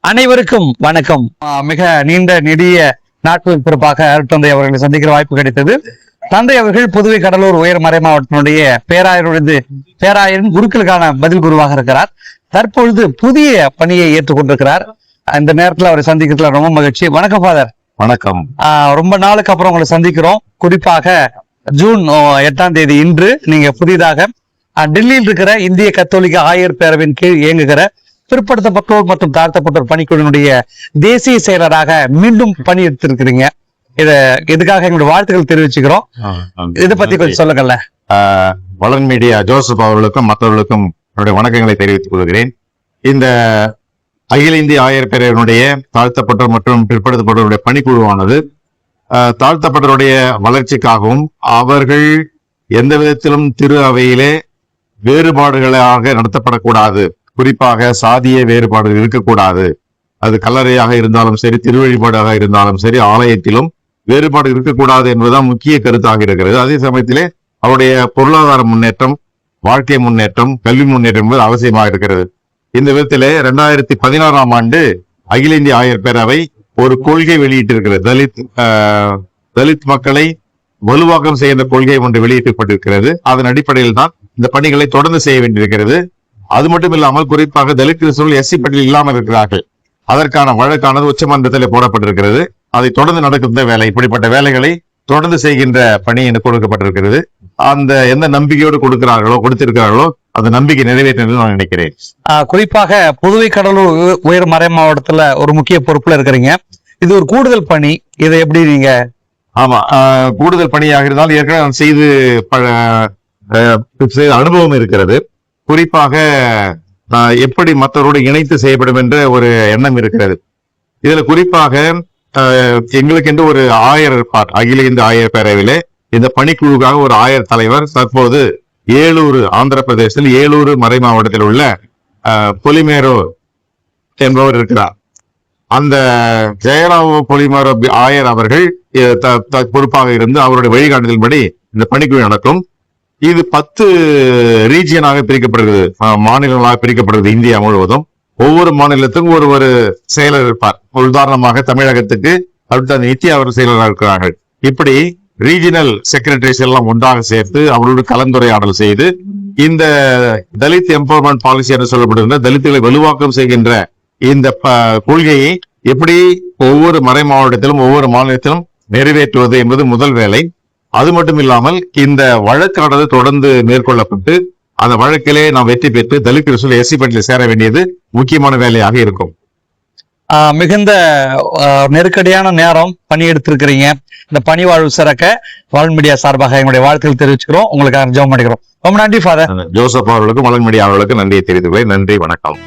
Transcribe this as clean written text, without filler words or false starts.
அனைவருக்கும் வணக்கம். மிக நீண்ட நெடிய நாட்களுக்கு பிறப்பாக அருட்தந்தை அவர்களை சந்திக்கிற வாய்ப்பு கிடைத்தது. தந்தை அவர்கள் புதுவை கடலூர் உயர் மறை மாவட்டத்தினுடைய பேராயரின் குருக்களுக்கான பதில் குருவாக இருக்கிறார். தற்பொழுது புதிய பணியை ஏற்றுக்கொண்டிருக்கிறார். இந்த நேரத்தில் அவரை சந்திக்கிறதுல ரொம்ப மகிழ்ச்சி. வணக்கம் ஃபாதர். வணக்கம். ரொம்ப நாளுக்கு அப்புறம் உங்களை சந்திக்கிறோம். குறிப்பாக ஜூன் 8ஆம் தேதி இன்று நீங்க புதிதாக டெல்லியில் இருக்கிற இந்திய கத்தோலிக்க ஆயர் பேரவின் கீழ் இயங்குகிற பிற்படுத்தப்பட்டோர் மற்றும் தாழ்த்தப்பட்டோர் பணிக்குழுவினுடைய தேசிய செயலராக மீண்டும் பணி எடுத்திருக்கிறீங்க. இதுக்காக எங்களுடைய வாழ்த்துக்கள் தெரிவிச்சுக்கிறோம். இதை பத்தி கொஞ்சம் சொல்லுங்கல்ல. வளன் மீடியா ஜோசப் அவர்களுக்கும் மற்றவர்களுக்கும் என்னுடைய வணக்கங்களை தெரிவித்துக் கொள்கிறேன். இந்த அகில இந்திய ஆயர் பேரவையினுடைய தாழ்த்தப்பட்டோர் மற்றும் பிற்படுத்தப்பட்டோருடைய பணிக்குழுவானது தாழ்த்தப்பட்டோருடைய வளர்ச்சிக்காகவும் அவர்கள் எந்த விதத்திலும் திரு அவையிலே வேறுபாடுகளாக நடத்தப்படக்கூடாது, குறிப்பாக சாதிய வேறுபாடுகள் இருக்கக்கூடாது, அது கல்லறையாக இருந்தாலும் சரி, திருவழிபாடாக இருந்தாலும் சரி, ஆலயத்திலும் வேறுபாடு இருக்கக்கூடாது என்பதுதான் முக்கிய கருத்தாக இருக்கிறது. அதே சமயத்திலே அவருடைய பொருளாதார முன்னேற்றம், வாழ்க்கை முன்னேற்றம், கல்வி முன்னேற்றம் என்பது அவசியமாக இருக்கிறது. இந்த விதத்திலே 2016ஆம் ஆண்டு அகில இந்திய ஆயர் பேரவை ஒரு கொள்கை வெளியிட்டிருக்கிறது. தலித் மக்களை வலுவாக்கம் செய்கின்ற கொள்கை ஒன்று வெளியிடப்பட்டிருக்கிறது. அதன் அடிப்படையில் தான் இந்த பணிகளை தொடர்ந்து செய்ய வேண்டியிருக்கிறது. அது மட்டும் இல்லாமல் குறிப்பாக தலித் கிறிஸ்தவர்கள் எஸ்சி பட்டியலில் இல்லாமல் இருக்கிறார்கள். அதற்கான வழக்கானது உச்சமன்றத்தில் போடப்பட்டிருக்கிறது. அதை தொடர்ந்து நடக்கின்ற வேலை, இப்படிப்பட்ட வேலைகளை தொடர்ந்து செய்கின்ற பணி எனக்கு கொடுக்கப்பட்டிருக்கிறது. அந்த எந்த நம்பிக்கையோடு கொடுத்திருக்கிறார்களோ அந்த நம்பிக்கை நிறைவேற்ற நான் நினைக்கிறேன். குறிப்பாக புதுவை கடலூர் உயர் மறை மாவட்டத்துல ஒரு முக்கிய பொறுப்புல இருக்கிறீங்க. இது ஒரு கூடுதல் பணி. இதை எப்படி நீங்க? ஆமா, கூடுதல் பணியாக இருந்தால் ஏற்கனவே நான் செய்து அனுபவம் இருக்கிறது. குறிப்பாக எப்படி மற்றவரோடு இணைத்து செய்யப்படும் என்ற ஒரு எண்ணம் இருக்கிறது. இதுல குறிப்பாக எங்களுக்கு என்று ஒரு ஆயர் இருப்பார். அகில இந்திய ஆயர் பேரவையிலே இந்த பணிக்குழுக்காக ஒரு ஆயர் தலைவர் தற்போது ஏலூர், ஆந்திர பிரதேசத்தில் ஏலூர் மறை மாவட்டத்தில் உள்ள பொலிமேரோ என்பவர் இருக்கிறார். அந்த ஜெயராவோ பொலிமேரோ ஆயர் அவர்கள் பொறுப்பாக இருந்து அவருடைய வழிகாட்டுதலின்படி இந்த பணிக்குழு நடக்கும். இது 10 ரீஜியனாக பிரிக்கப்படுகிறது, மாநிலங்களாக பிரிக்கப்படுகிறது இந்தியா முழுவதும். ஒவ்வொரு மாநிலத்துக்கும் ஒரு செயலர் இருப்பார். உதாரணமாக தமிழகத்துக்கு அடுத்த நித்யா அவர் செயலராக இருக்கிறார்கள். இப்படி ரீஜினல் செக்ரட்டரிஸ் எல்லாம் ஒன்றாக சேர்த்து அவர்களோடு கலந்துரையாடல் செய்து இந்த தலித் எம்பவர்மெண்ட் பாலிசி என்று சொல்லப்படுகின்ற தலித்துகளை வலுவாக்கம் செய்கின்ற இந்த கொள்கையை எப்படி ஒவ்வொரு மறை மாவட்டத்திலும் ஒவ்வொரு மாநிலத்திலும் நிறைவேற்றுவது என்பது முதல் வேலை. அது மட்டும் இல்லாமல் இந்த வழக்கானது தொடர்ந்து மேற்கொள்ளப்பட்டு அந்த வழக்கிலே நாம் வெற்றி பெற்று தலித் கிறிஸ்தவர்கள் எஸ்சி பட்டியலில் சேர வேண்டியது முக்கியமான வேலையாக இருக்கும். மிகுந்த நெருக்கடியான நேரம் பணி எடுத்திருக்கிறீங்க. இந்த பணி வாழ்வு சிறக்க வளன் மீடியா சார்பாக எங்களுடைய வாழ்த்துக்கள் தெரிவிச்சுக்கிறோம். உங்களுக்காக ஜெபம் பண்ணிக்கிறோம். ரொம்ப நன்றி ஃபாதர். ஜோசப் அவர்களுக்கும் வளன் மீடியா அவர்களுக்கும் நன்றியை தெரிவித்துக் கொள்கிறேன். நன்றி, வணக்கம்.